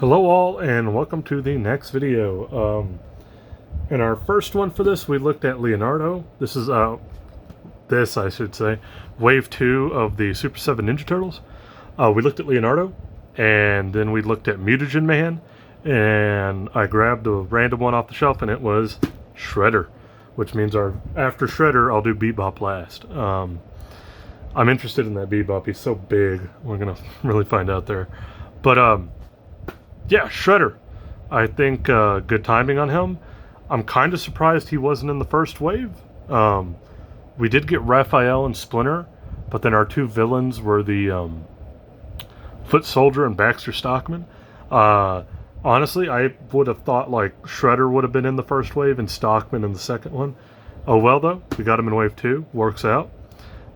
Hello all, and welcome to the next video. In our first one for this, we looked at Leonardo. This is I should say, wave 2 of the Super 7 Ninja Turtles. We looked at Leonardo, and then we looked at Mutagen Man, and I grabbed a random one off the shelf, and it was Shredder, which means after Shredder, I'll do Bebop last. I'm interested in that Bebop. He's so big. We're gonna really find out there, but yeah, Shredder. I think good timing on him. I'm kind of surprised he wasn't in the first wave. We did get Raphael and Splinter, but then our two villains were the Foot Soldier and Baxter Stockman. Honestly, I would have thought like Shredder would have been in the first wave and Stockman in the second one. Oh well, though, we got him in wave 2. Works out.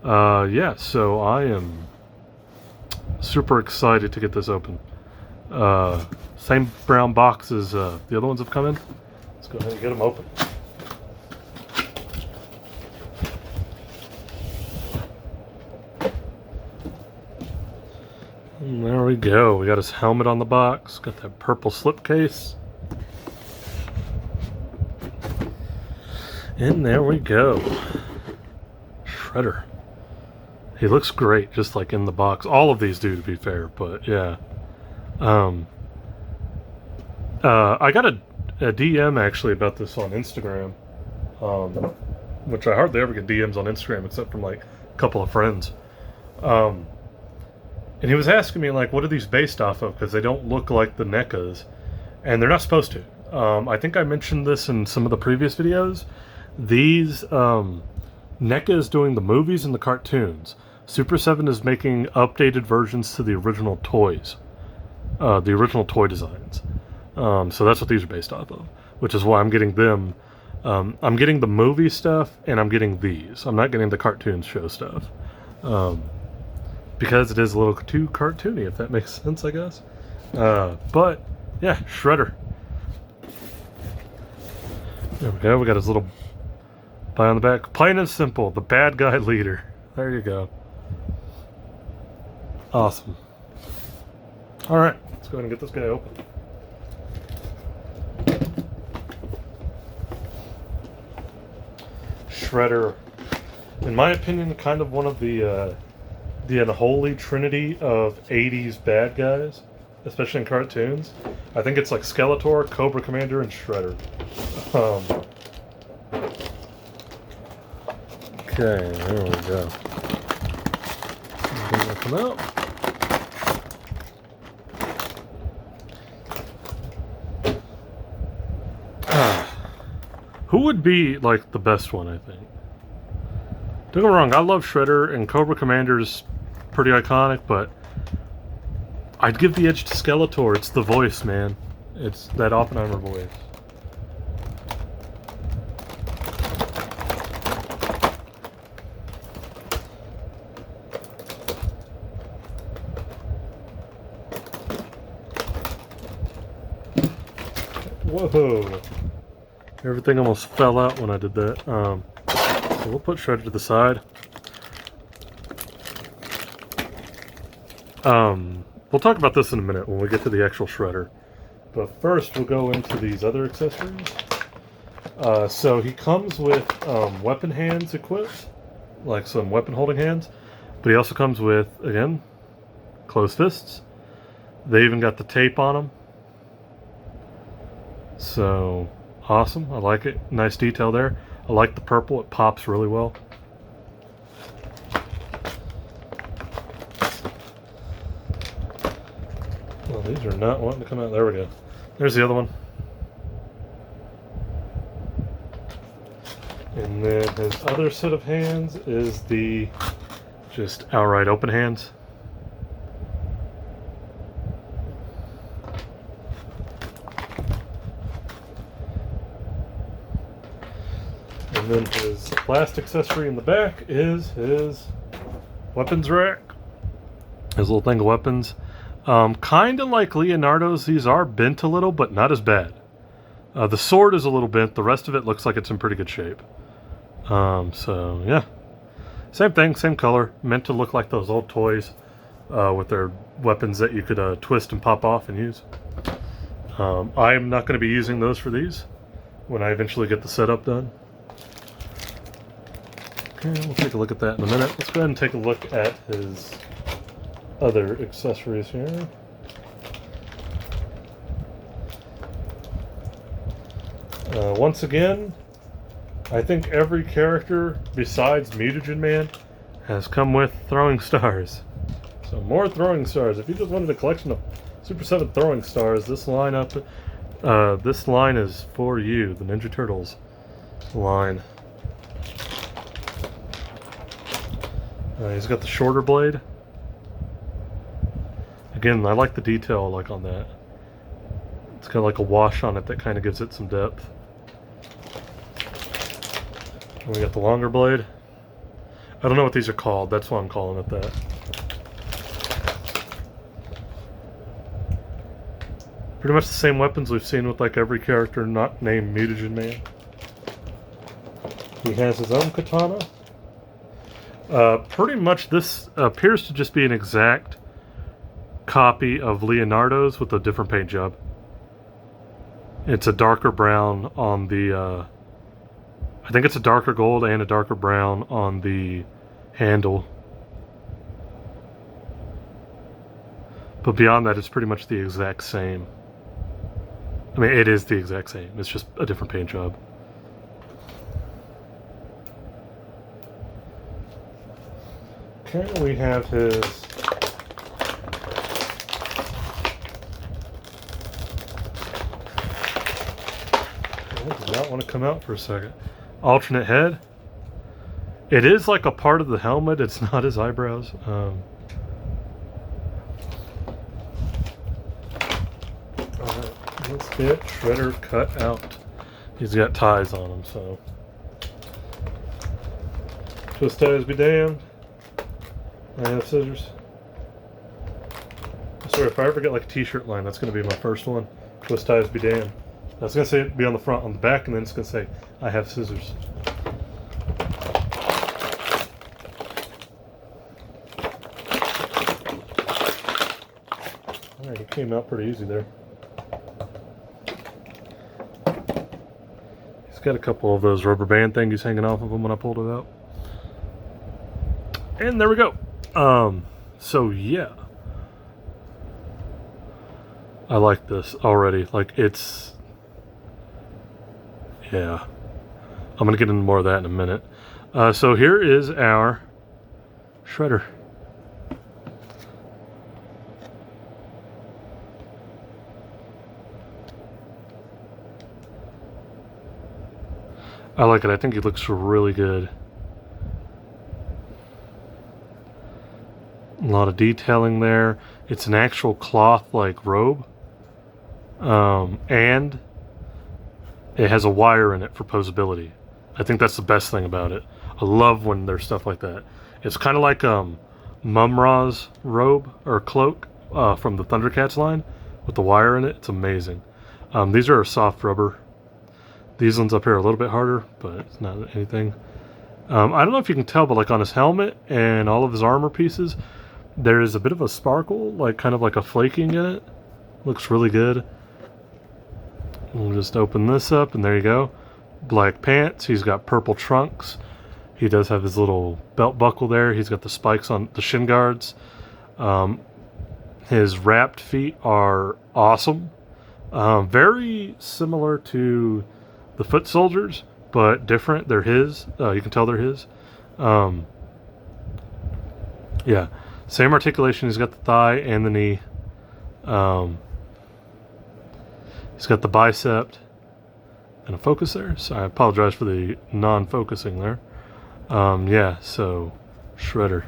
Yeah, so I am super excited to get this open. Same brown box as the other ones have come in. Let's go ahead and get them open. And there we go. We got his helmet on the box. Got that purple slipcase. And there we go. Shredder. He looks great, just like in the box. All of these do, to be fair, but yeah. I got a DM actually about this on Instagram, which I hardly ever get DMs on Instagram except from like a couple of friends. And he was asking me like, what are these based off of? Because they don't look like the NECAs, and they're not supposed to. I think I mentioned this in some of the previous videos. These NECA is doing the movies and the cartoons. Super 7 is making updated versions to the original toys, the original toy designs. So that's what these are based off of, which is why I'm getting them. I'm getting the movie stuff, and I'm getting these. I'm not getting the cartoon show stuff, because it is a little too cartoony, if that makes sense, I guess. But yeah, Shredder. There we go. We got his little guy on the back. Plain and simple, the bad guy leader. There you go. Awesome. All right, let's go ahead and get this guy open. Shredder, in my opinion, kind of one of the unholy trinity of 80s bad guys, especially in cartoons. I think it's like Skeletor, Cobra Commander, and Shredder. Okay, there we go. Come out. Who would be like the best one, I think? Don't get me wrong, I love Shredder, and Cobra Commander's pretty iconic, but I'd give the edge to Skeletor. It's the voice, man. It's that Oppenheimer voice. Whoa. Everything almost fell out when I did that. So we'll put Shredder to the side. We'll talk about this in a minute when we get to the actual Shredder. But first, we'll go into these other accessories. So he comes with weapon hands equipped, like some weapon holding hands. But he also comes with, again, closed fists. They even got the tape on them. So awesome. I like it. Nice detail there. I like the purple. It pops really well. Well, these are not wanting to come out. There we go. There's the other one. And then his other set of hands is the just outright open hands. And then his last accessory in the back is his weapons rack. His little thing of weapons. Kind of like Leonardo's, these are bent a little, but not as bad. The sword is a little bent. The rest of it looks like it's in pretty good shape. So, yeah. Same thing, same color. Meant to look like those old toys with their weapons that you could twist and pop off and use. I'm not going to be using those for these when I eventually get the setup done. Okay, we'll take a look at that in a minute. Let's go ahead and take a look at his other accessories here. Once again, I think every character besides Mutagen Man has come with throwing stars. So more throwing stars. If you just wanted a collection of Super 7 throwing stars, this line is for you, the Ninja Turtles line. He's got the shorter blade. Again, I like the detail like on that. It's got like a wash on it that kind of gives it some depth. And we got the longer blade. I don't know what these are called, that's why I'm calling it that. Pretty much the same weapons we've seen with like every character not named Mutagen Man. He has his own katana. Pretty much this appears to just be an exact copy of Leonardo's with a different paint job. It's a darker brown on the, I think it's a darker gold and a darker brown on the handle. But beyond that, it's pretty much the exact same. I mean, it is the exact same. It's just a different paint job. Okay, we have his did not want to come out for a second. Alternate head. It is like a part of the helmet. It's not his eyebrows. Alright, let's get Shredder cut out. He's got ties on him, so. Twist ties be damned. I have scissors. Sorry, if I ever get like a t-shirt line, that's going to be my first one. Twist ties be damned. I was going to say it'd be on the front, on the back, and then it's going to say, I have scissors. Alright, he came out pretty easy there. He's got a couple of those rubber band thingies hanging off of him when I pulled it out. And there we go. So yeah. I like this already. Like, it's... Yeah. I'm gonna get into more of that in a minute. So here is our Shredder. I like it. I think he looks really good. A lot of detailing there. It's an actual cloth like robe. And it has a wire in it for posability. I think that's the best thing about it. I love when there's stuff like that. It's kind of like Mum-Ra's robe or cloak from the Thundercats line with the wire in it. It's amazing. These are a soft rubber. These ones up here are a little bit harder, but it's not anything. I don't know if you can tell, but like on his helmet and all of his armor pieces, there is a bit of a sparkle, like kind of like a flaking in it. Looks really good. We'll just open this up, and there you go. Black pants. He's got purple trunks. He does have his little belt buckle there. He's got the spikes on the shin guards. His wrapped feet are awesome. Very similar to the foot soldiers, but different. They're his. You can tell they're his. Yeah. Same articulation. He's got the thigh and the knee. He's got the bicep and a focus there. So I apologize for the non-focusing there. Yeah, so Shredder.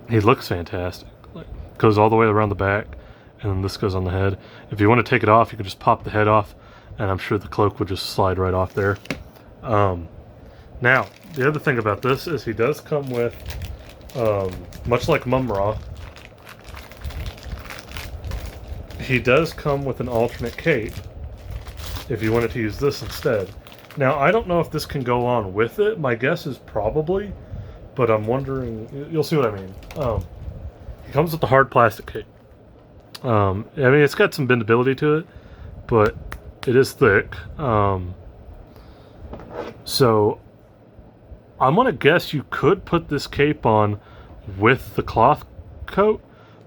He looks fantastic. Like, goes all the way around the back, and then this goes on the head. If you want to take it off, you can just pop the head off, and I'm sure the cloak would just slide right off there. Now, the other thing about this is he does come with, much like Mum-Ra, he does come with an alternate cape if you wanted to use this instead. Now, I don't know if this can go on with it. My guess is probably, but I'm wondering, you'll see what I mean. He comes with the hard plastic cape. I mean, it's got some bendability to it, but it is thick. So I'm gonna guess you could put this cape on with the cloth coat,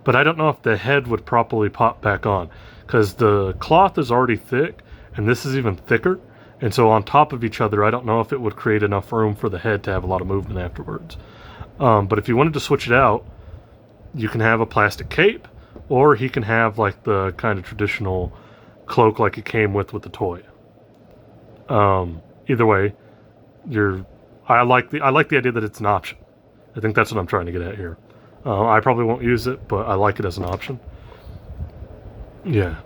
but I don't know if the head would properly pop back on because the cloth is already thick and this is even thicker. And so on top of each other, I don't know if it would create enough room for the head to have a lot of movement afterwards. But if you wanted to switch it out, you can have a plastic cape, or he can have like the kind of traditional cloak like it came with the toy. Either way, I like the idea that it's an option. I think that's what I'm trying to get at here. I probably won't use it, but I like it as an option. Yeah,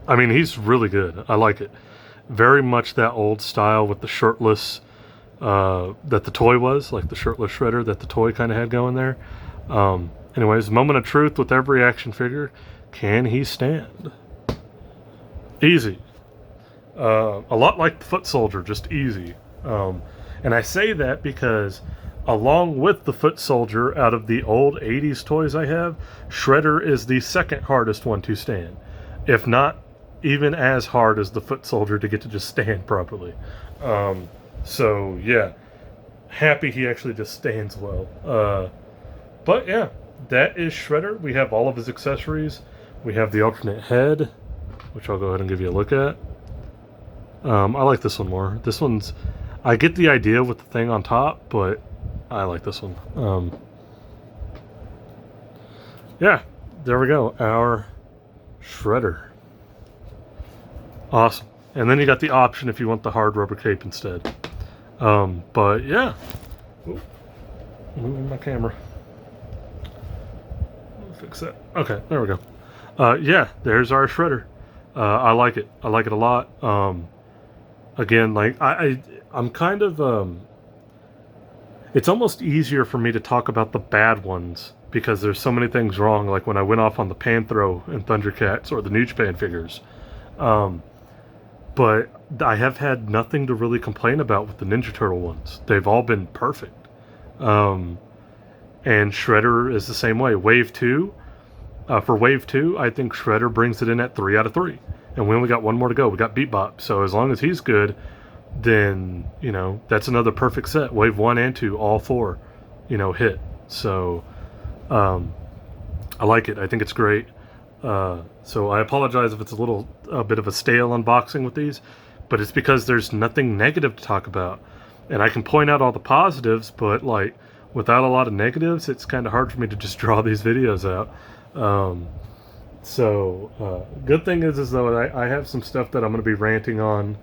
I mean, he's really good. I like it. Very much that old style with the shirtless that the toy was, like the shirtless Shredder that the toy kind of had going there. Anyways, moment of truth with every action figure. Can he stand? Easy. A lot like the Foot Soldier, just easy. And I say that because along with the Foot Soldier, out of the old 80s toys I have, Shredder is the second hardest one to stand. If not even as hard as the Foot Soldier to get to just stand properly. So yeah, happy he actually just stands well. But yeah, that is Shredder. We have all of his accessories. We have the alternate head, which I'll go ahead and give you a look at. I like this one more. This one's, I get the idea with the thing on top, but I like this one. Yeah, there we go. Our Shredder. Awesome. And then you got the option if you want the hard rubber cape instead. But yeah. Ooh, moving my camera. I'll fix that. Okay, there we go. Yeah, there's our Shredder. I like it. I like it a lot. Again, like I'm kind of it's almost easier for me to talk about the bad ones because there's so many things wrong. Like when I went off on the Panthro and Thundercats or the New Japan figures. But I have had nothing to really complain about with the Ninja Turtle ones. They've all been perfect. And Shredder is the same way. Wave 2, for Wave 2, I think Shredder brings it in at 3 out of 3. And we only got one more to go. We got Bebop. So as long as he's good, then, you know, that's another perfect set. Wave 1 and 2, all 4, you know, hit. So I like it. I think it's great. So I apologize if it's a bit of a stale unboxing with these, but it's because there's nothing negative to talk about. And I can point out all the positives, but like without a lot of negatives, it's kind of hard for me to just draw these videos out. Good thing is though, I have some stuff that I'm going to be ranting on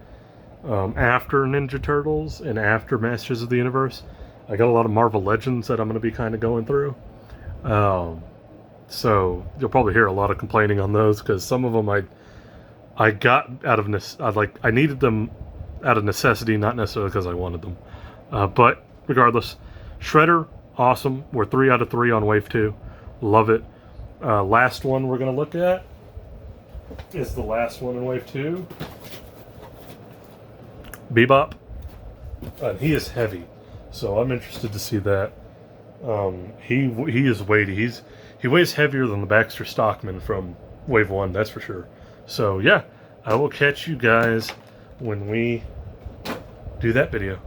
after Ninja Turtles and after Masters of the Universe. I got a lot of Marvel Legends that I'm going to be kind of going through. So you'll probably hear a lot of complaining on those because some of them I got out of I needed them out of necessity, not necessarily because I wanted them. But regardless, Shredder, awesome. We're 3 out of 3 on Wave 2. Love it. Last one we're going to look at is the last one in Wave 2. Bebop. He is heavy, so I'm interested to see that. He is weighty. He weighs heavier than the Baxter Stockman from Wave 1, that's for sure. So yeah, I will catch you guys when we do that video.